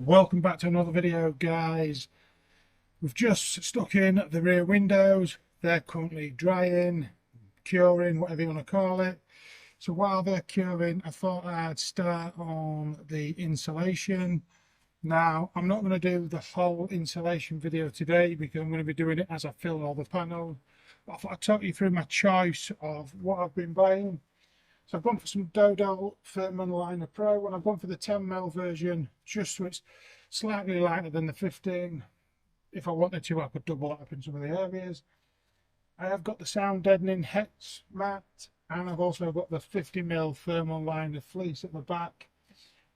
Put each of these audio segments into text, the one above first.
Welcome back to another video, guys. We've just stuck in the rear windows. They're currently drying, curing, whatever you want to call it. So while they're curing, I thought I'd start on the insulation. Now, I'm not going to do the whole insulation video today because I'm going to be doing it as I fill all the panels. But I thought I'd talk you through my choice of what I've been buying. So I've gone for some Dodo Thermal Liner Pro, and I've gone for the 10mm version just so it's slightly lighter than the 15. If I wanted to, I could double it up in some of the areas. I have got the sound deadening hex mat, and I've also got the 50mm thermal liner fleece at the back,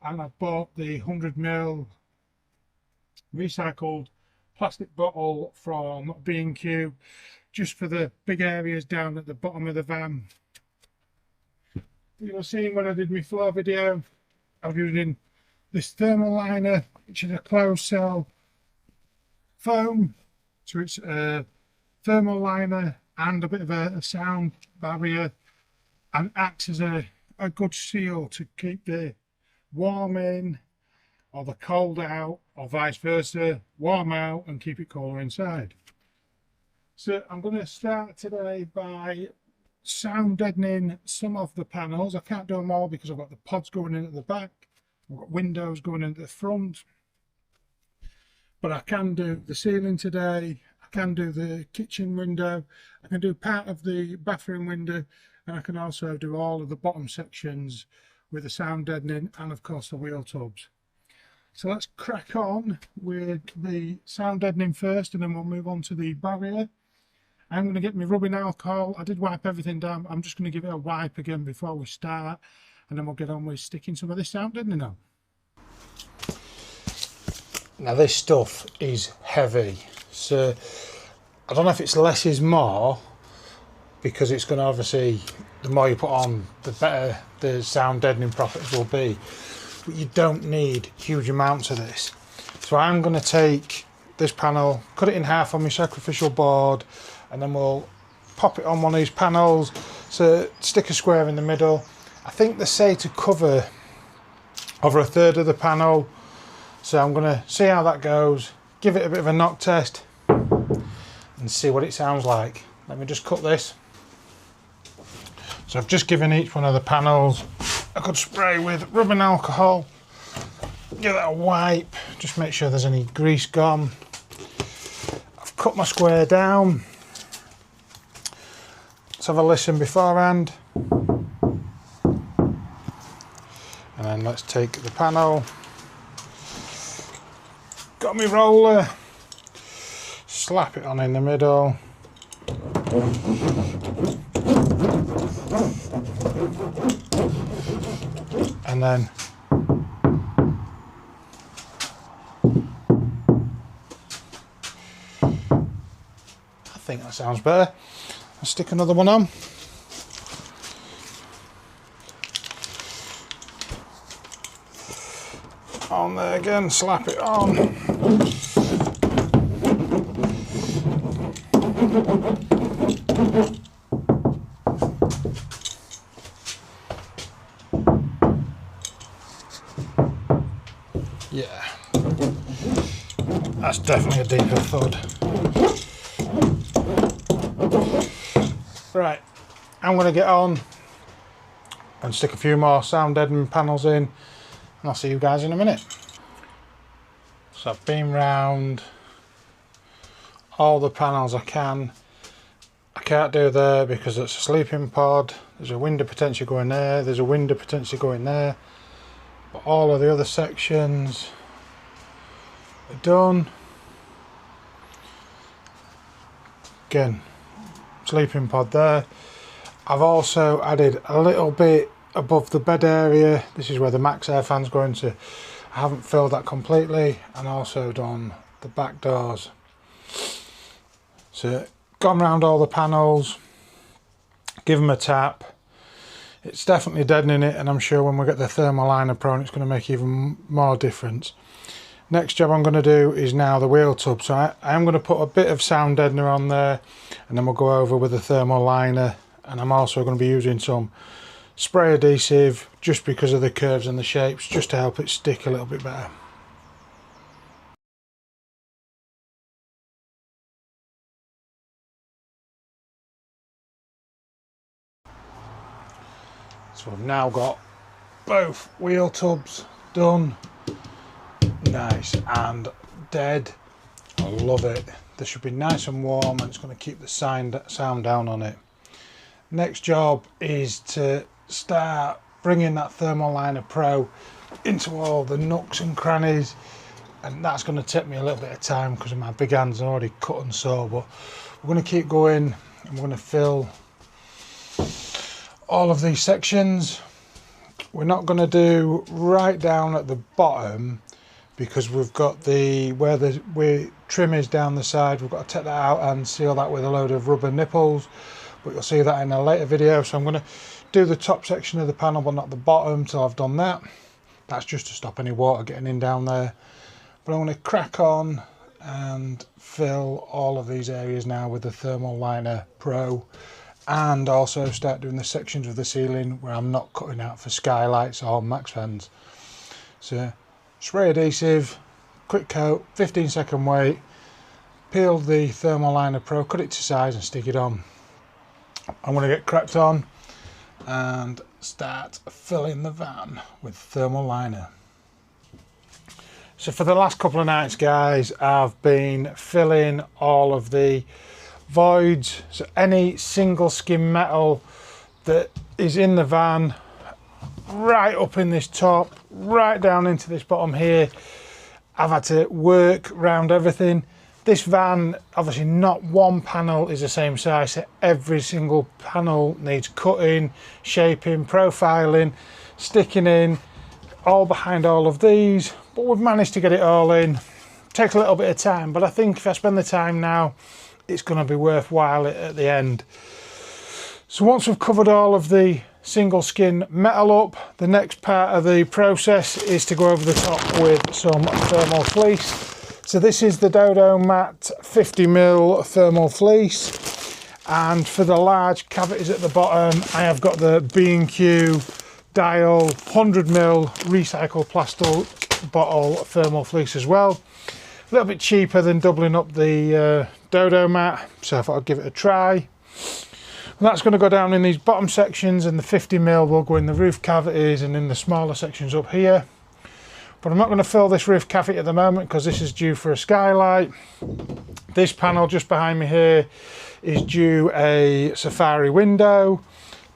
and I bought the 100mm recycled plastic bottle from B&Q just for the big areas down at the bottom of the van. You'll see when I did my floor video, I was using this thermal liner, which is a closed cell foam. So it's a thermal liner and a bit of a sound barrier, and acts as a good seal to keep the warm in or the cold out, or vice versa, warm out and keep it cooler inside. So I'm going to start today by sound deadening some of the panels. I can't do them all because I've got the pods going in at the back, I've got windows going in at the front, but I can do the ceiling today, I can do the kitchen window, I can do part of the bathroom window, and I can also do all of the bottom sections with the sound deadening and of course the wheel tubs. So let's crack on with the sound deadening first, and then we'll move on to the barrier. I'm going to get my rubbing alcohol. I did wipe everything down. I'm just going to give it a wipe again before we start, and then we'll get on with sticking some of this sound deadening on. Now this stuff is heavy, so I don't know if it's less is more, because it's going to obviously, the more you put on, the better the sound deadening properties will be, but you don't need huge amounts of this. So I'm going to take this panel, cut it in half on my sacrificial board, and then we'll pop it on one of these panels. So stick a square in the middle. I think they say to cover over a third of the panel, so I'm going to see how that goes, give it a bit of a knock test and see what it sounds like. Let me just cut this. So I've just given each one of the panels a good spray with rubbing alcohol, give it a wipe, just make sure there's any grease gone. I've cut my square down. Let's have a listen beforehand, and then let's take the panel, got my roller, slap it on in the middle, and then I think that sounds better. I'll stick another one on. On there again, slap it on. Yeah, that's definitely a deeper thud. Right, I'm going to get on and stick a few more sound deadening panels in, and I'll see you guys in a minute. So I've been round all the panels I can. I can't do there because it's a sleeping pod. There's a window potentially going there, there's a window potentially going there, but all of the other sections are done. Again, sleeping pod there. I've also added a little bit above the bed area. This is where the max air fan's going to. I haven't filled that completely, and also done the back doors. So gone around all the panels, give them a tap. It's definitely deadening it, and I'm sure when we get the thermal liner pro, it's going to make even more difference. Next job I'm going to do is now the wheel tub. So I am going to put a bit of sound deadener on there, and then we'll go over with the thermal liner, and I'm also going to be using some spray adhesive just because of the curves and the shapes, just to help it stick a little bit better. So we've now got both wheel tubs done, nice and dead. I love it. This should be nice and warm, and it's going to keep the sound down on it. Next job is to start bringing that Thermal Liner Pro into all the nooks and crannies, and that's going to take me a little bit of time because my big hands are already cut and sore, but we're going to keep going and we're going to fill all of these sections. We're not going to do right down at the bottom because we've got where the trim is down the side. We've got to take that out and seal that with a load of rubber nipples, but you'll see that in a later video. So I'm going to do the top section of the panel but not the bottom till I've done that. That's just to stop any water getting in down there. But I'm going to crack on and fill all of these areas now with the Thermal Liner Pro, and also start doing the sections of the ceiling where I'm not cutting out for skylights or max fans. So spray adhesive, quick coat, 15-second wait, peel the Thermal Liner Pro, cut it to size and stick it on. I'm going to get cracked on and start filling the van with thermal liner. So for the last couple of nights, guys, I've been filling all of the voids, so any single skin metal that is in the van, right up in this top, right down into this bottom here. I've had to work around everything. This van, obviously not one panel is the same size, so every single panel needs cutting, shaping, profiling, sticking in, all behind all of these, but we've managed to get it all in. Takes a little bit of time, but I think if I spend the time now, it's going to be worthwhile at the end. So once we've covered all of the single skin metal up, the next part of the process is to go over the top with some thermal fleece. So this is the Dodo Matte 50mm thermal fleece, and for the large cavities at the bottom I have got the B&Q Dial 100mm recycled plastic bottle thermal fleece as well. A little bit cheaper than doubling up the Dodo Matte, so I thought I'd give it a try. And that's going to go down in these bottom sections, and the 50mm will go in the roof cavities and in the smaller sections up here. But I'm not going to fill this roof cavity at the moment because this is due for a skylight. This panel just behind me here is due a safari window,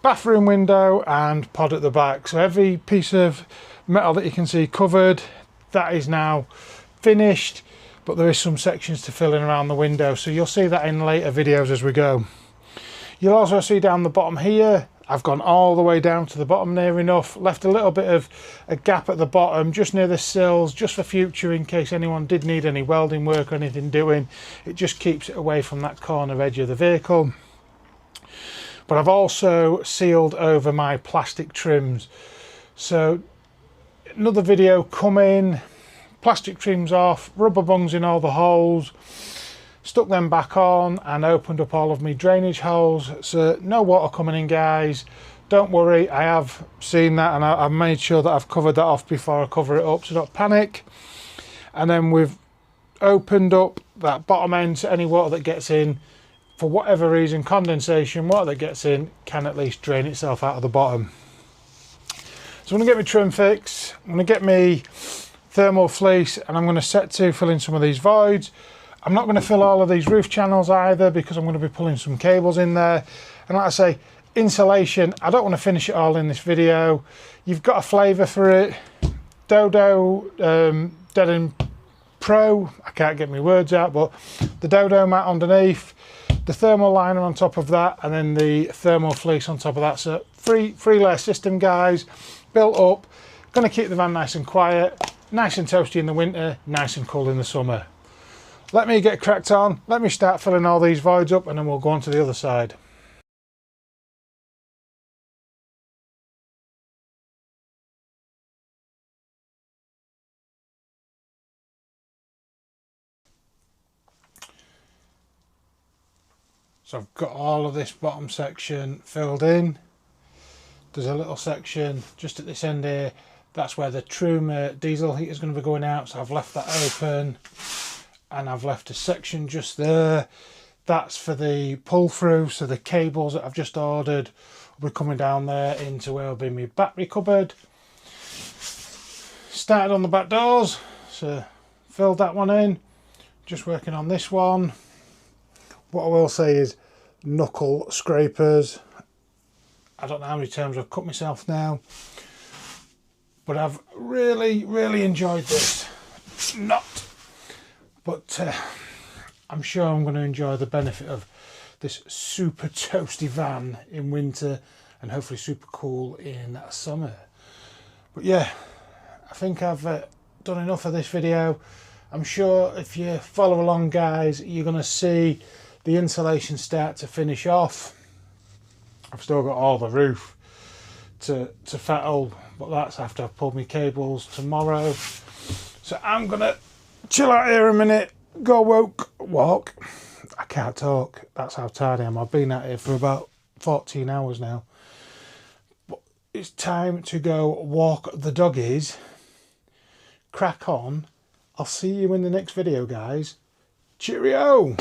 bathroom window and pod at the back. So every piece of metal that you can see covered, that is now finished, but there is some sections to fill in around the window, so you'll see that in later videos as we go. You'll also see down the bottom here, I've gone all the way down to the bottom near enough, left a little bit of a gap at the bottom just near the sills, just for future in case anyone did need any welding work or anything doing. It just keeps it away from that corner edge of the vehicle. But I've also sealed over my plastic trims. So another video coming, plastic trims off, rubber bungs in all the holes, stuck them back on and opened up all of my drainage holes, so no water coming in, guys. Don't worry, I have seen that and I've made sure that I've covered that off before I cover it up, so don't panic. And then we've opened up that bottom end, so any water that gets in, for whatever reason, condensation, water that gets in can at least drain itself out of the bottom. So I'm going to get my trim fix, I'm going to get my thermal fleece, and I'm going to set to fill in some of these voids. I'm not going to fill all of these roof channels either because I'm going to be pulling some cables in there. And like I say, insulation, I don't want to finish it all in this video. You've got a flavour for it. Dodo Dead Pro, I can't get my words out, but the Dodo Matte underneath, the thermal liner on top of that, and then the thermal fleece on top of that. So three layer system, guys, built up. Going to keep the van nice and quiet, nice and toasty in the winter, nice and cool in the summer. Let me get cracked on, let me start filling all these voids up, and then we'll go on to the other side. So I've got all of this bottom section filled in. There's a little section just at this end here, that's where the Truma diesel heater is going to be going out, so I've left that open. And I've left a section just there, that's for the pull through, so the cables that I've just ordered I'll be coming down there into where will be my battery cupboard. Started on the back doors, so filled that one in. Just working on this one. What I will say is knuckle scrapers. I don't know how many times I've cut myself now, but I've really enjoyed this. But I'm sure I'm going to enjoy the benefit of this super toasty van in winter and hopefully super cool in summer. But yeah, I think I've done enough of this video. I'm sure if you follow along, guys, you're going to see the insulation start to finish off. I've still got all the roof to fettle, but that's after I've pulled my cables tomorrow. So I'm going to chill out here a minute, go walk. I can't talk, that's how tired I am. I've been out here for about 14 hours now. But it's time to go walk the doggies, crack on. I'll see you in the next video, guys. Cheerio!